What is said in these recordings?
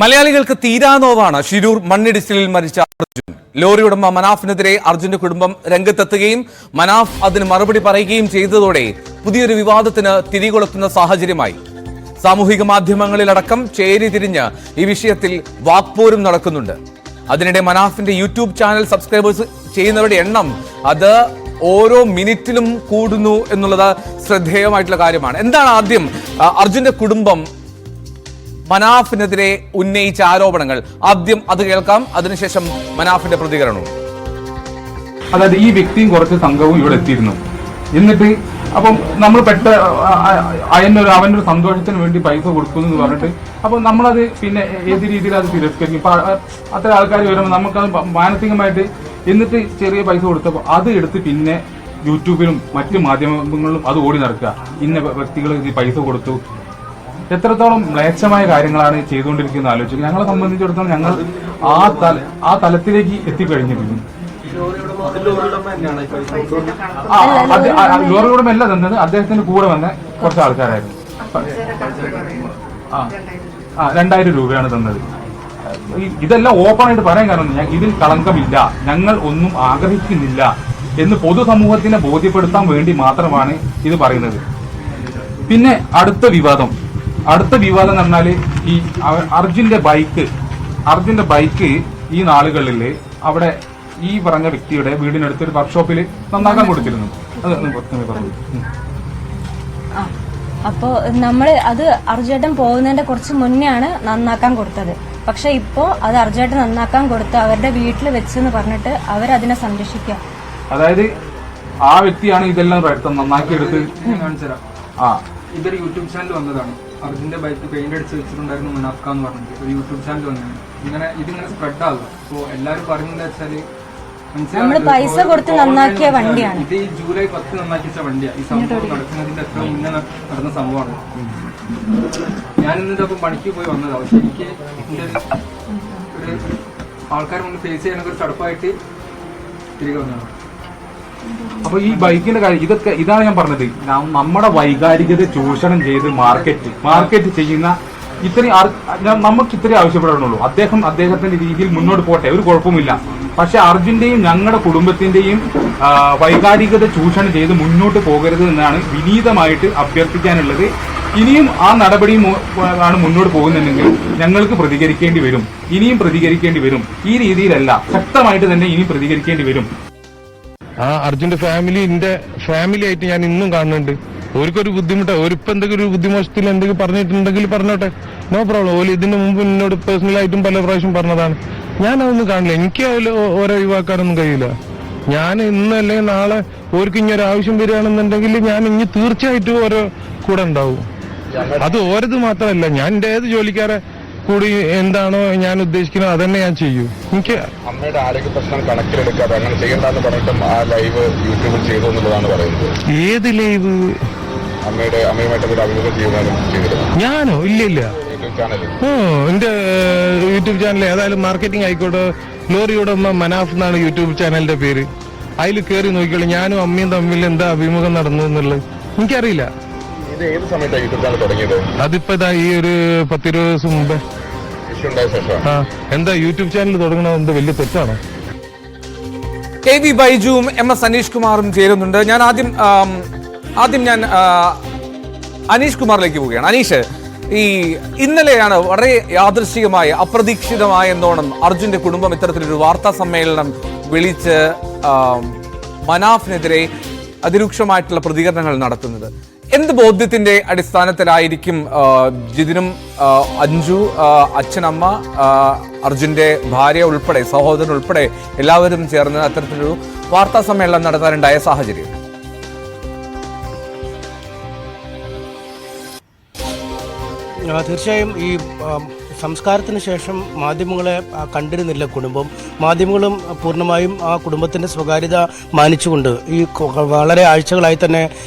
മലയാളികൾക്ക് തീരാനോവാണ് ശിരൂർ മണ്ണിടിച്ചിലിൽ മരിച്ച അർജുൻ. ലോറി ഉടമ മനാഫിനെതിരെ അർജുന്റെ കുടുംബം രംഗത്തെത്തുകയും മനാഫ് അതിന് മറുപടി പറയുകയും ചെയ്തതോടെ പുതിയൊരു വിവാദത്തിന് തിരികൊളുത്തുന്ന സാഹചര്യമായി. സാമൂഹിക മാധ്യമങ്ങളിലടക്കം ചേരി തിരിഞ്ഞ് ഈ വിഷയത്തിൽ വാക്പോരും നടക്കുന്നുണ്ട്. അതിനിടെ മനാഫിന്റെ യൂട്യൂബ് ചാനൽ സബ്സ്ക്രൈബേഴ്സ് ചെയ്യുന്നവരുടെ എണ്ണം അത് ഓരോ മിനിറ്റിലും കൂടുന്നു എന്നുള്ളത് ശ്രദ്ധേയമായിട്ടുള്ള കാര്യമാണ്. എന്താണ് ആദ്യം അർജുന്റെ കുടുംബം മനാഫിനെതിരെ ഉന്നയിച്ച ആരോപണങ്ങൾ? ആദ്യം അത് കേൾക്കാം, അതിനുശേഷം മനാഫിന്റെ പ്രതികരണവും. അതായത് ഈ വ്യക്തിയും കുറച്ച് സംഘവും ഇവിടെ എത്തിയിരുന്നു. എന്നിട്ട് അപ്പം നമ്മൾ അവനൊരു സന്തോഷത്തിന് വേണ്ടി പൈസ കൊടുക്കുന്നു എന്ന് പറഞ്ഞിട്ട് അപ്പം നമ്മളത് പിന്നെ ഏത് രീതിയിൽ അത് തിരസ്കരിക്കും. ഇപ്പൊ അത്ര ആൾക്കാർ വരുമ്പോൾ നമുക്കത് മാനസികമായിട്ട് എന്നിട്ട് ചെറിയ പൈസ കൊടുത്തപ്പോൾ അത് എടുത്ത് പിന്നെ യൂട്യൂബിലും മറ്റു മാധ്യമങ്ങളിലും അത് ഓടി നടക്കുക. ഇന്ന വ്യക്തികൾ ഇത് പൈസ കൊടുത്തു. എത്രത്തോളം മ്ലേച്ഛമായ കാര്യങ്ങളാണ് ചെയ്തുകൊണ്ടിരിക്കുന്നത് ആലോചിക്കുക. ഞങ്ങളെ സംബന്ധിച്ചിടത്തോളം ഞങ്ങൾ ആ തലത്തിലേക്ക് എത്തിക്കഴിഞ്ഞിരിക്കുന്നു. ലോറി ഉടമ അല്ല തന്നത്, അദ്ദേഹത്തിന്റെ കൂടെ വന്ന കുറച്ച് ആൾക്കാരായിരുന്നു. 2000 രൂപയാണ് തന്നത്. ഇതെല്ലാം ഓപ്പൺ ആയിട്ട് പറയാൻ കാരണം ഇതിൽ കളങ്കമില്ല, ഞങ്ങൾ ഒന്നും ആഗ്രഹിക്കുന്നില്ല എന്ന് പൊതുസമൂഹത്തിനെ ബോധ്യപ്പെടുത്താൻ വേണ്ടി മാത്രമാണ് ഇത് പറയുന്നത്. പിന്നെ അടുത്ത വിവാദം എന്ന് പറഞ്ഞാല് ഈ അർജുന്റെ ബൈക്ക് ഈ നാളുകളിൽ അവിടെ ഈ പറഞ്ഞ വ്യക്തിയുടെ വീടിനടുത്തൊരു വർക്ക്ഷോപ്പിൽ നന്നാക്കാൻ കൊടുത്തിരുന്നു. അപ്പോൾ നമ്മൾ അത് അർജുവേട്ടൻ പോകുന്നതിന്റെ കുറച്ച് മുന്നെയാണ് നന്നാക്കാൻ കൊടുത്തത്. പക്ഷെ ഇപ്പോ അത് അർജുവേട്ടൻ നന്നാക്കാൻ കൊടുത്ത് അവരുടെ വീട്ടിൽ വെച്ചെന്ന് പറഞ്ഞിട്ട് അവരതിനെ സംരക്ഷിക്കുക. അതായത് ആ വ്യക്തിയാണ് ഇതെല്ലാം നന്നാക്കിയെടുത്ത് ഇതൊരു യൂട്യൂബ് ചാനൽ വന്നതാണ്. അർജുന്റെ ബൈക്ക് പെയിന്റ് അടിച്ച് വെച്ചിട്ടുണ്ടായിരുന്നു മനാഫ്ക എന്ന് പറഞ്ഞിട്ട് ഒരു യൂട്യൂബ് ചാനൽ വന്നതാണ്. ഇതിങ്ങനെ സ്പ്രെഡ് ആകും. അപ്പോൾ എല്ലാവരും പറയുന്നത് വെച്ചാല് നമ്മള് പൈസ കൊടുത്ത് നന്നാക്കിയ വണ്ടിയാണ്. ഇത് ഈ ജൂലൈ 10 നന്നാക്കിച്ച വണ്ടിയാണ്. ഈ സംഭവം നടക്കുന്നതിന്റെ എത്ര മുന്നേ നടന്ന സംഭവമാണ്. ഞാൻ ഇന്നിട്ട് അപ്പം പണിക്ക് പോയി വന്നതാണ്. പക്ഷെ എനിക്ക് ഒരു ആൾക്കാരെ മുന്നിൽ ഫേസ് ചെയ്യാനൊക്കെ ഒരു ചടപ്പായിട്ട് തിരികെ വന്നതാണ്. അപ്പൊ ഈ ബൈക്കിന്റെ കാര്യം ഇതാണ് ഞാൻ പറഞ്ഞത്. നമ്മുടെ വൈകാരികത ചൂഷണം ചെയ്ത് മാർക്കറ്റ് ചെയ്യുന്ന നമുക്ക് ഇത്രയും ആവശ്യപ്പെടണുള്ളൂ. അദ്ദേഹത്തിന്റെ രീതിയിൽ മുന്നോട്ട് പോട്ടെ, ഒരു കുഴപ്പമില്ല. പക്ഷെ അർജുന്റെയും ഞങ്ങളുടെ കുടുംബത്തിന്റെയും വൈകാരികത ചൂഷണം ചെയ്ത് മുന്നോട്ട് പോകരുത് എന്നാണ് വിനീതമായിട്ട് അഭ്യർത്ഥിക്കാനുള്ളത്. ഇനിയും ആ നടപടിയും ആണ് മുന്നോട്ട് പോകുന്നുണ്ടെങ്കിൽ ഞങ്ങൾക്ക് പ്രതികരിക്കേണ്ടി വരും. ഇനിയും പ്രതികരിക്കേണ്ടി വരും. ഈ രീതിയിലല്ല, ശക്തമായിട്ട് തന്നെ ഇനിയും പ്രതികരിക്കേണ്ടി വരും. ആ അർജുന്റെ ഫാമിലി ആയിട്ട് ഞാൻ ഇന്നും കാണുന്നുണ്ട്. ഓർക്കൊരു ബുദ്ധിമുട്ടോ ഓരിപ്പോ എന്തെങ്കിലും ഒരു ബുദ്ധിമോശത്തിൽ എന്തെങ്കിലും പറഞ്ഞിട്ടുണ്ടെങ്കിൽ പറഞ്ഞോട്ടെ, നോ പ്രോബ്ലം. ഓല് ഇതിന് മുമ്പ് എന്നോട് പേഴ്സണലായിട്ടും പല പ്രാവശ്യം പറഞ്ഞതാണ്. ഞാൻ അതൊന്നും കാണില്ല. എനിക്ക് ഓരോ ഒഴിവാക്കാനൊന്നും കഴിയില്ല. ഞാൻ ഇന്ന് അല്ലെങ്കിൽ നാളെ ഓർക്ക് ഇനി ഒരു ആവശ്യം വരികയാണെന്നുണ്ടെങ്കിൽ ഞാൻ ഇനി തീർച്ചയായിട്ടും ഓരോ കൂടെ ഉണ്ടാവും. അത് ഓരത് മാത്രമല്ല, ഞാൻ എന്റെ ഏത് ജോലിക്കാരെ കൂടി എന്താണോ ഞാൻ ഉദ്ദേശിക്കുന്നത് അതന്നെ ഞാൻ ചെയ്യൂ. എനിക്ക് അമ്മയുടെ ആരോഗ്യ പ്രശ്നം കണക്കിലെടുക്കാതെ അങ്ങനെ ചെയ്യണ്ടെന്ന് പറഞ്ഞിട്ടും ആ ലൈവ് യൂട്യൂബിൽ ചെയ്തു എന്നുള്ളതാണ് പറയുന്നത്. ഏത് ലൈവ്? അമ്മയുമായിട്ട് ഒരു അഭിമുഖം ചെയ്തിരുന്നു. ഞാനോ? ഇല്ല. യൂട്യൂബ് ചാനൽ എന്റെ യൂട്യൂബ് ചാനൽ ഏതായാലും മാർക്കറ്റിംഗ് ആയിക്കോട്ടെ, ലോറിയുടെ ഉമ്മ മനാഫ് എന്നാണ് യൂട്യൂബ് ചാനലിന്റെ പേര്. അതിൽ കയറി നോക്കിയോളൂ. ഞാനും അമ്മയും തമ്മിൽ എന്താ അഭിമുഖം നടന്നു എന്നുള്ളത് എനിക്കറിയില്ല. ഇത് ഏത് സമയത്താണ് യൂട്യൂബ് ചാനൽ തുടങ്ങിയത്? അതിപ്പോ ഈ ഒരു 10-20 ദിവസം മുമ്പേ. എന്താ യൂട്യൂബ് ചാനൽ തുടങ്ങണത് എന്താ വലിയ തെറ്റാണോ? KV ബൈജുവും MS അനീഷ് കുമാറും ചേരുന്നുണ്ട്. ഞാൻ ആദ്യം ഞാൻ അനീഷ് കുമാറിലേക്ക് പോവുകയാണ്. അനീഷ്, ഈ ഇന്നലെയാണ് വളരെ യാദൃശ്ചികമായ അപ്രതീക്ഷിതമായ എന്നോണം അർജുന്റെ കുടുംബം ഇത്തരത്തിലൊരു വാർത്താ സമ്മേളനം വിളിച്ച് മനാഫിനെതിരെ അതിരൂക്ഷമായിട്ടുള്ള പ്രതികരണങ്ങൾ നടത്തുന്നത്. എന്ത് ബോധ്യത്തിന്റെ അടിസ്ഥാനത്തിലായിരിക്കും ജിതിനും അഞ്ജു, അച്ഛനമ്മ, അർജുന്റെ ഭാര്യ ഉൾപ്പെടെ സഹോദരൻ ഉൾപ്പെടെ എല്ലാവരും ചേർന്ന് അത്തരത്തിലൊരു വാർത്താ സമ്മേളനം നടത്താനുണ്ടായ സാഹചര്യം? തീർച്ചയായും ഈ സംസ്കാരത്തിന് ശേഷം മാധ്യമങ്ങളെ കണ്ടിരുന്നില്ല കുടുംബം. മാധ്യമങ്ങളും പൂർണ്ണമായും ആ കുടുംബത്തിൻ്റെ സ്വകാര്യത മാനിച്ചുകൊണ്ട് ഈ വളരെ ആഴ്ചകളായി തന്നെ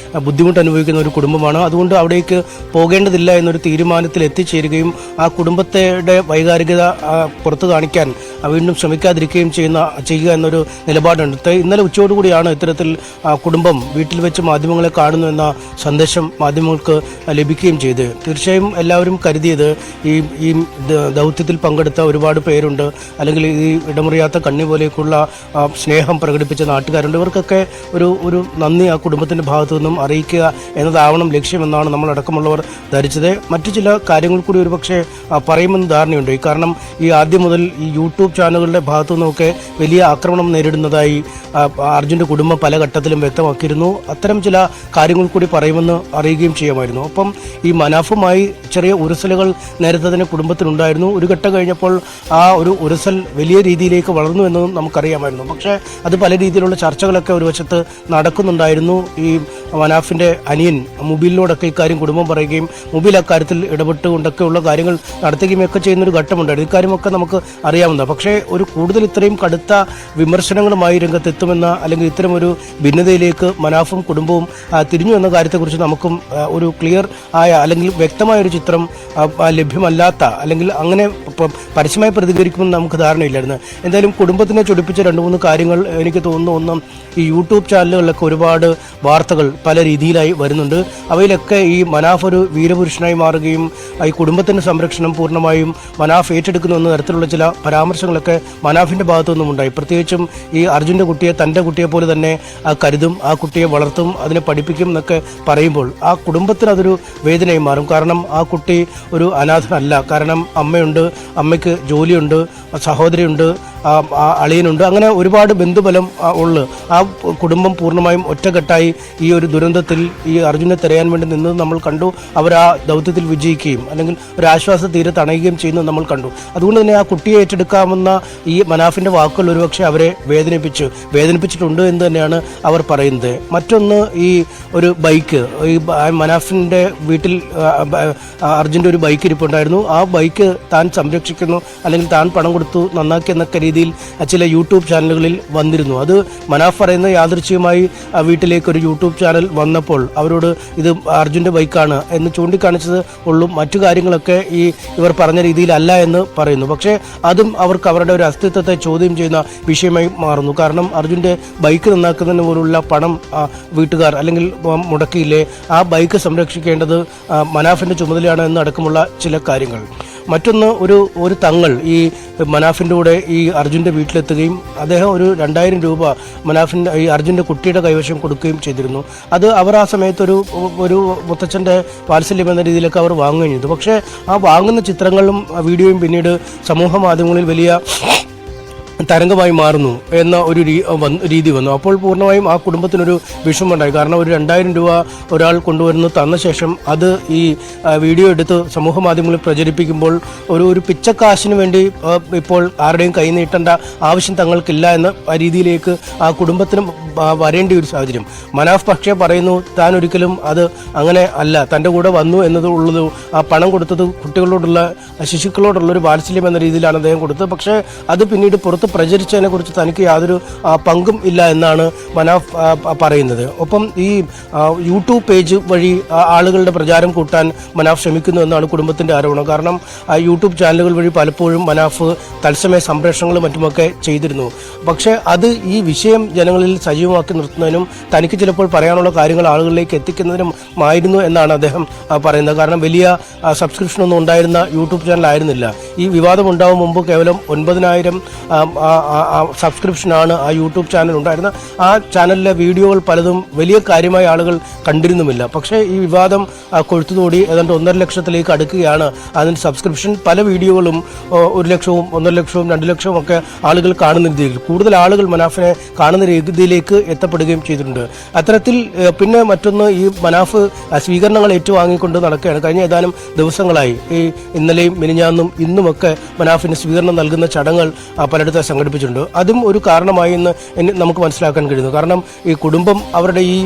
ബുദ്ധിമുട്ട് അനുഭവിക്കുന്ന ഒരു കുടുംബമാണ്. അതുകൊണ്ട് അവിടേക്ക് പോകേണ്ടതില്ല എന്നൊരു തീരുമാനത്തിൽ എത്തിച്ചേരുകയും ആ കുടുംബത്തിന്റെ വൈകാരികത പുറത്തു കാണിക്കാൻ വീണ്ടും ശ്രമിക്കാതിരിക്കുകയും ചെയ്യുക എന്നൊരു നിലപാടുണ്ട്. ഇന്നലെ ഉച്ചയോടുകൂടിയാണ് ഇത്തരത്തിൽ കുടുംബം വീട്ടിൽ വെച്ച് മാധ്യമങ്ങളെ കാണുന്നു എന്ന സന്ദേശം മാധ്യമങ്ങൾക്ക് ലഭിക്കുകയും ചെയ്ത്. തീർച്ചയായും എല്ലാവരും കരുതിയത് ഈ ദൗത്യത്തിൽ പങ്കെടുത്ത ഒരുപാട് പേരുണ്ട്, അല്ലെങ്കിൽ ഈ ഇടമുറിയാത്ത കണ്ണി പോലെയൊക്കെയുള്ള സ്നേഹം പ്രകടിപ്പിച്ച നാട്ടുകാരുണ്ട്. ഇവർക്കൊക്കെ ഒരു നന്ദി ആ കുടുംബത്തിൻ്റെ ഭാഗത്തു നിന്നും അറിയിക്കുക എന്നതാവണം ലക്ഷ്യമെന്നാണ് നമ്മളടക്കമുള്ളവർ ധരിച്ചത്. മറ്റു ചില കാര്യങ്ങൾ കൂടി ഒരുപക്ഷെ പറയുമെന്ന് ധാരണയുണ്ട്. കാരണം ഈ ആദ്യം മുതൽ ഈ യൂട്യൂബ് ചാനലുകളുടെ ഭാഗത്തു നിന്നൊക്കെ വലിയ ആക്രമണം നേരിടുന്നതായി അർജുൻ്റെ കുടുംബം പല ഘട്ടത്തിലും വ്യക്തമാക്കിയിരുന്നു. അത്തരം ചില കാര്യങ്ങൾ കൂടി പറയുമെന്ന് അറിയുകയും ചെയ്യുമായിരുന്നു. ഒപ്പം ഈ മനാഫുമായി ചെറിയ ഉരസലുകൾ നേരത്തെ തന്നെ കുടുംബത്തിനുണ്ടായിരുന്നു. ഒരു ഘട്ടം കഴിഞ്ഞപ്പോൾ ആ ഒരു ഉരസൽ വലിയ രീതിയിലേക്ക് വളർന്നു എന്നതും നമുക്കറിയാമായിരുന്നു. പക്ഷേ അത് പല രീതിയിലുള്ള ചർച്ചകളൊക്കെ ഒരു വശത്ത് നടക്കുന്നുണ്ടായിരുന്നു. ഈ മനാഫിൻ്റെ അനിയൻ മുബീലിനോടൊക്കെ ഇക്കാര്യം കുടുംബം പറയുകയും മുബീൽ അക്കാര്യത്തിൽ ഇടപെട്ടുകൊണ്ടൊക്കെയുള്ള കാര്യങ്ങൾ നടത്തുകയും ഒക്കെ ചെയ്യുന്നൊരു ഘട്ടമുണ്ടായിരുന്നു. ഇക്കാര്യമൊക്കെ നമുക്ക് അറിയാവുന്നതാണ്. പക്ഷേ ഒരു കൂടുതൽ ഇത്രയും കടുത്ത വിമർശനങ്ങളുമായി രംഗത്തെത്തുമെന്ന, അല്ലെങ്കിൽ ഇത്തരം ഒരു ഭിന്നതയിലേക്ക് മനാഫും കുടുംബവും തിരിഞ്ഞു എന്ന കാര്യത്തെക്കുറിച്ച് നമുക്കും ഒരു ക്ലിയർ ആയ അല്ലെങ്കിൽ വ്യക്തമായ ഒരു ചിത്രം ലഭ്യമല്ലാത്ത, അല്ലെങ്കിൽ അങ്ങനെ പരസ്യമായി പ്രതികരിക്കുമെന്ന് നമുക്ക് ധാരണയില്ലായിരുന്നു. എന്തായാലും കുടുംബത്തിനെ ചൊടിപ്പിച്ച 2-3 കാര്യങ്ങൾ എനിക്ക് തോന്നുന്നു. ഒന്നും ഈ യൂട്യൂബ് ചാനലുകളിലൊക്കെ ഒരുപാട് വാർത്തകൾ പല രീതിയിലായി വരുന്നുണ്ട്. അവയിലൊക്കെ ഈ മനാഫ് ഒരു വീരപുരുഷനായി മാറുകയും ഈ കുടുംബത്തിൻ്റെ സംരക്ഷണം പൂർണ്ണമായും മനാഫ് ഏറ്റെടുക്കുന്നു എന്ന തരത്തിലുള്ള ചില പരാമർശങ്ങളൊക്കെ മനാഫിൻ്റെ ഭാഗത്തു നിന്നും ഉണ്ടായി. പ്രത്യേകിച്ചും ഈ അർജുൻ്റെ കുട്ടിയെ തൻ്റെ കുട്ടിയെ പോലെ തന്നെ കരുതും, ആ കുട്ടിയെ വളർത്തും, അതിനെ പഠിപ്പിക്കും എന്നൊക്കെ പറയുമ്പോൾ ആ കുടുംബത്തിന് അതൊരു വേദനയായി മാറും. കാരണം ആ കുട്ടി ഒരു അനാഥനല്ല. കാരണം അമ്മയുണ്ട്, അമ്മയ്ക്ക് ജോലിയുണ്ട്, സഹോദരിയുണ്ട്, അളിയനുണ്ട്, അങ്ങനെ ഒരുപാട് ബന്ധുബലം ഉള്ളു. ആ കുടുംബം പൂർണ്ണമായും ഒറ്റക്കെട്ടായി ഈ ഒരു ദുരന്തത്തിൽ ഈ അർജുനെ തിരയാൻ വേണ്ടി നിന്നത് നമ്മൾ കണ്ടു. അവർ ആ ദൗത്യത്തിൽ വിജയിക്കുകയും അല്ലെങ്കിൽ ഒരു ആശ്വാസ തീരെ തണയുകയും ചെയ്യുന്നത് നമ്മൾ കണ്ടു. അതുകൊണ്ട് തന്നെ ആ കുട്ടിയെ ഏറ്റെടുക്കാമെന്ന ഈ മനാഫിൻ്റെ വാക്കുകൾ ഒരുപക്ഷെ അവരെ വേദനിപ്പിച്ചിട്ടുണ്ട് എന്ന് തന്നെയാണ് അവർ പറയുന്നത്. മറ്റൊന്ന്, ഈ ഒരു ബൈക്ക്, ഈ മനാഫിൻ്റെ വീട്ടിൽ അർജുൻ്റെ ഒരു ബൈക്ക് ഇരിപ്പുണ്ടായിരുന്നു. ആ ബൈക്ക് താൻ സംരക്ഷിക്കുന്നു, അല്ലെങ്കിൽ താൻ പണം കൊടുത്തു നന്നാക്കി എന്നൊക്കെ രീതിയിൽ ചില യൂട്യൂബ് ചാനലുകളിൽ വന്നിരുന്നു. അത് മനാഫ് പറയുന്ന യാദൃച്ഛികമായി വീട്ടിലേക്ക് ഒരു യൂട്യൂബ് ചാനൽ വന്നപ്പോൾ അവരോട് ഇത് അർജുൻ്റെ ബൈക്കാണ് എന്ന് ചൂണ്ടിക്കാണിച്ചത് ഉള്ളൂ. മറ്റു കാര്യങ്ങളൊക്കെ ഇവർ പറഞ്ഞ രീതിയിലല്ല എന്ന് പറയുന്നു. പക്ഷേ അതും അവർക്ക് അവരുടെ ഒരു അസ്തിത്വത്തെ ചോദ്യം ചെയ്യുന്ന വിഷയമായി മാറുന്നു. കാരണം അർജുൻ്റെ ബൈക്ക് നന്നാക്കുന്നതിന് പോലുള്ള പണം വീട്ടുകാർ അല്ലെങ്കിൽ മുടക്കിയില്ലേ, ആ ബൈക്ക് സംരക്ഷിക്കേണ്ടത് മനാഫിൻ്റെ ചുമതലയാണ് എന്നടക്കമുള്ള ചില കാര്യങ്ങൾ. മറ്റൊന്ന്, ഒരു തങ്ങൾ ഈ മനാഫിൻ്റെ കൂടെ ഈ അർജുൻ്റെ വീട്ടിലെത്തുകയും അദ്ദേഹം ഒരു 2000 രൂപ മനാഫിൻ്റെ ഈ അർജുൻ്റെ കുട്ടിയുടെ കൈവശം കൊടുക്കുകയും ചെയ്തിരുന്നു. അത് അവർ ആ സമയത്ത് ഒരു മുത്തച്ഛൻ്റെ വാത്സല്യം എന്ന രീതിയിലൊക്കെ അവർ വാങ്ങുകയും ചെയ്തു. പക്ഷേ ആ വാങ്ങുന്ന ചിത്രങ്ങളും വീഡിയോയും പിന്നീട് സമൂഹ മാധ്യമങ്ങളിൽ വലിയ തരംഗമായി മാറുന്നു എന്ന ഒരു രീതി വന്നു. അപ്പോൾ പൂർണ്ണമായും ആ കുടുംബത്തിനൊരു വിഷമമുണ്ടായി. കാരണം ഒരു 2000 രൂപ ഒരാൾ കൊണ്ടുവരുന്നു, തന്ന ശേഷം അത് ഈ വീഡിയോ എടുത്ത് സമൂഹ മാധ്യമങ്ങളിൽ പ്രചരിപ്പിക്കുമ്പോൾ ഒരു പിച്ചക്കാശിന് വേണ്ടി ഇപ്പോൾ ആരുടെയും കൈ നീട്ടേണ്ട ആവശ്യം തങ്ങൾക്കില്ല എന്ന രീതിയിലേക്ക് ആ കുടുംബത്തിനും വരേണ്ട ഒരു സാഹചര്യം. മനാഫ് പക്ഷേ പറയുന്നു താൻ ഒരിക്കലും അത് അങ്ങനെ അല്ല, തൻ്റെ കൂടെ വന്നു എന്നതുള്ളത് ആ പണം കൊടുത്തത് കുട്ടികളോടുള്ള ശിശുക്കളോടുള്ള ഒരു വാത്സല്യം എന്ന രീതിയിലാണ് അദ്ദേഹം കൊടുത്തത്. പക്ഷേ അത് പിന്നീട് പുറത്ത് പ്രചരിച്ചതിനെ കുറിച്ച് തനിക്ക് യാതൊരു പങ്കും ഇല്ല എന്നാണ് മനാഫ് പറയുന്നത്. ഒപ്പം ഈ യൂട്യൂബ് പേജ് വഴി ആളുകളുടെ പ്രചാരം കൂട്ടാൻ മനാഫ് ശ്രമിക്കുന്നു എന്നാണ് കുടുംബത്തിൻ്റെ ആരോപണം. കാരണം യൂട്യൂബ് ചാനലുകൾ വഴി പലപ്പോഴും മനാഫ് തത്സമയ സംപ്രേഷണങ്ങളും മറ്റുമൊക്കെ ചെയ്തിരുന്നു. പക്ഷേ അത് ഈ വിഷയം ജനങ്ങളിൽ സജീവമാക്കി നിർത്തുന്നതിനും തനിക്ക് ചിലപ്പോൾ പറയാനുള്ള കാര്യങ്ങൾ ആളുകളിലേക്ക് എത്തിക്കുന്നതിനുമായിരുന്നു എന്നാണ് അദ്ദേഹം പറയുന്നത്. കാരണം വലിയ സബ്സ്ക്രിപ്ഷനൊന്നും ഉണ്ടായിരുന്ന യൂട്യൂബ് ചാനൽ ആയിരുന്നില്ല. ഈ വിവാദം ഉണ്ടാവും മുമ്പ് കേവലം 9000 സബ്സ്ക്രിപ്ഷനാണ് ആ യൂട്യൂബ് ചാനൽ ഉണ്ടായിരുന്നത്. ആ ചാനലിലെ വീഡിയോകൾ പലതും വലിയ കാര്യമായ ആളുകൾ കണ്ടിരുന്നുമില്ല. പക്ഷേ ഈ വിവാദം കൊഴുത്തുതോടി ഏതാണ്ട് 1.5 ലക്ഷത്തിലേക്ക് അടുക്കുകയാണ് അതിന് സബ്സ്ക്രിപ്ഷൻ. പല വീഡിയോകളും 1 ലക്ഷവും 1.5 ലക്ഷവും 2 ലക്ഷവും ഒക്കെ ആളുകൾ കാണുന്ന രീതിയിൽ, കൂടുതൽ ആളുകൾ മനാഫിനെ കാണുന്ന രീതിയിലേക്ക് എത്തപ്പെടുകയും ചെയ്തിട്ടുണ്ട്. അത്തരത്തിൽ പിന്നെ മറ്റൊന്ന്, ഈ മനാഫ് സ്വീകരണങ്ങൾ ഏറ്റുവാങ്ങിക്കൊണ്ട് നടക്കുകയാണ്. കഴിഞ്ഞ ഏതാനും ദിവസങ്ങളായി ഈ ഇന്നലെയും മിനിഞ്ഞാന്നും ഇന്നുമൊക്കെ മനാഫിന് സ്വീകരണം നൽകുന്ന ചടങ്ങുകൾ പലയിടത്ത് സംഘടിപ്പിച്ചിട്ടുണ്ട്. അതും ഒരു കാരണമായി എന്ന് നമുക്ക് മനസ്സിലാക്കാൻ കഴിയുന്നു. കാരണം ഈ കുടുംബം അവരുടെ ഈ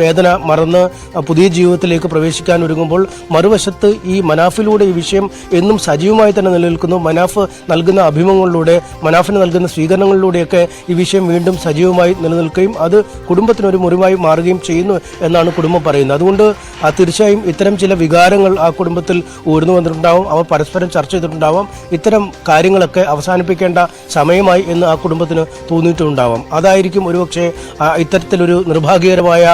വേദന മറന്ന് പുതിയ ജീവിതത്തിലേക്ക് പ്രവേശിക്കാൻ ഒരുങ്ങുമ്പോൾ മറുവശത്ത് ഈ മനാഫിലൂടെ ഈ വിഷയം എന്നും സജീവമായി തന്നെ നിലനിൽക്കുന്നു. മനാഫ് നൽകുന്ന അഭിമുഖങ്ങളിലൂടെ, മനാഫിന് നൽകുന്ന സ്വീകരണങ്ങളിലൂടെയൊക്കെ ഈ വിഷയം വീണ്ടും സജീവമായി നിലനിൽക്കുകയും അത് കുടുംബത്തിനൊരു മുറിവായി മാറുകയും ചെയ്യുന്നു എന്നാണ് കുടുംബം പറയുന്നത്. അതുകൊണ്ട് തീർച്ചയായും ഇത്തരം ചില വികാരങ്ങൾ ആ കുടുംബത്തിൽ ഊർന്നു വന്നിട്ടുണ്ടാവും. അവർ പരസ്പരം ചർച്ച ചെയ്തിട്ടുണ്ടാവും. തോന്നിയിട്ടുണ്ടാവാം. ഇത്തരം കാര്യങ്ങളൊക്കെ അവസാനിപ്പിക്കേണ്ട സമയമായി എന്ന് ആ കുടുംബത്തിന് തോന്നിയിട്ടുണ്ടാവാം. അതായിരിക്കും ഒരുപക്ഷെ ഇത്തരത്തിലൊരു നിർഭാഗ്യകരമായ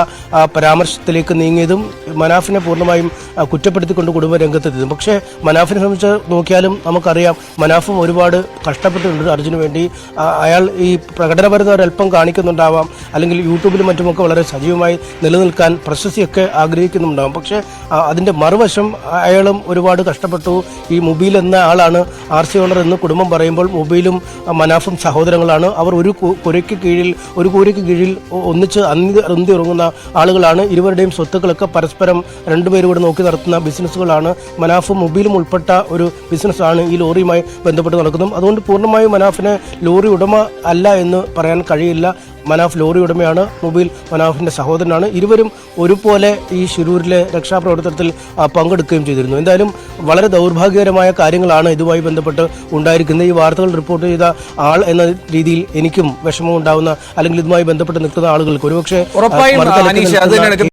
പരാമർശത്തിലേക്ക് നീങ്ങിയതും മനാഫിനെ പൂർണ്ണമായും കുറ്റപ്പെടുത്തിക്കൊണ്ട് കുടുംബ രംഗത്തെത്തിയതും. പക്ഷേ മനാഫിനെ സംബന്ധിച്ച് നോക്കിയാലും നമുക്കറിയാം, മനാഫും ഒരുപാട് കഷ്ടപ്പെട്ടിട്ടുണ്ട് അർജുന് വേണ്ടി. അയാൾ ഈ പ്രകടനപരത ഒരല്പം കാണിക്കുന്നുണ്ടാവാം, അല്ലെങ്കിൽ യൂട്യൂബിലും മറ്റുമൊക്കെ വളരെ സജീവമായി നിലനിൽക്കാൻ പ്രശസ്തിയൊക്കെ ആഗ്രഹിക്കുന്നുണ്ടാവും. പക്ഷേ അതിൻ്റെ മറുവശം അയാളും ഒരുപാട് കഷ്ടപ്പെട്ടു. ഈ മുബീൽ എന്ന ആളാണ് RC ഓണർ എന്ന് കുടുംബം പറയുമ്പോൾ മുബീലും മനാഫും സഹോദരങ്ങളാണ്. അവർ ഒരു കൂരയ്ക്ക് കീഴിൽ ഒന്നിച്ച് അന്തി ഉറങ്ങുന്ന ആളുകളാണ്. ഇരുവരുടെയും സ്വത്തുക്കളൊക്കെ പരസ്പരം രണ്ടുപേരും കൂടെ നോക്കി നടത്തുന്ന ബിസിനസ്സുകളാണ്. മനാഫും മുബീലും ഉൾപ്പെട്ട ഒരു ബിസിനസ്സാണ് ഈ ലോറിയുമായി ബന്ധപ്പെട്ട് നടക്കുന്നതും. അതുകൊണ്ട് പൂർണ്ണമായും മനാഫിനെ ലോറി ഉടമ അല്ല എന്ന് പറയാൻ കഴിയില്ല. മനാഫ് ലോറി ഉടമയാണ്, മുബീൽ മനാഫിന്റെ സഹോദരനാണ്. ഇരുവരും ഒരുപോലെ ഈ ശിരൂരിലെ രക്ഷാപ്രവർത്തനത്തിൽ പങ്കെടുക്കുകയും ചെയ്തിരുന്നു. എന്തായാലും വളരെ ദൗർഭാഗ്യകരമായ കാര്യങ്ങളാണ് ഇതുമായി ബന്ധപ്പെട്ട് ഉണ്ടായിരിക്കുന്നത്. ഈ വാർത്തകൾ റിപ്പോർട്ട് ചെയ്ത ആൾ എന്ന രീതിയിൽ എനിക്കും വിഷമം ഉണ്ടാവുന്ന, അല്ലെങ്കിൽ ഇതുമായി ബന്ധപ്പെട്ട് നിൽക്കുന്ന ആളുകൾക്ക് ഒരുപക്ഷെ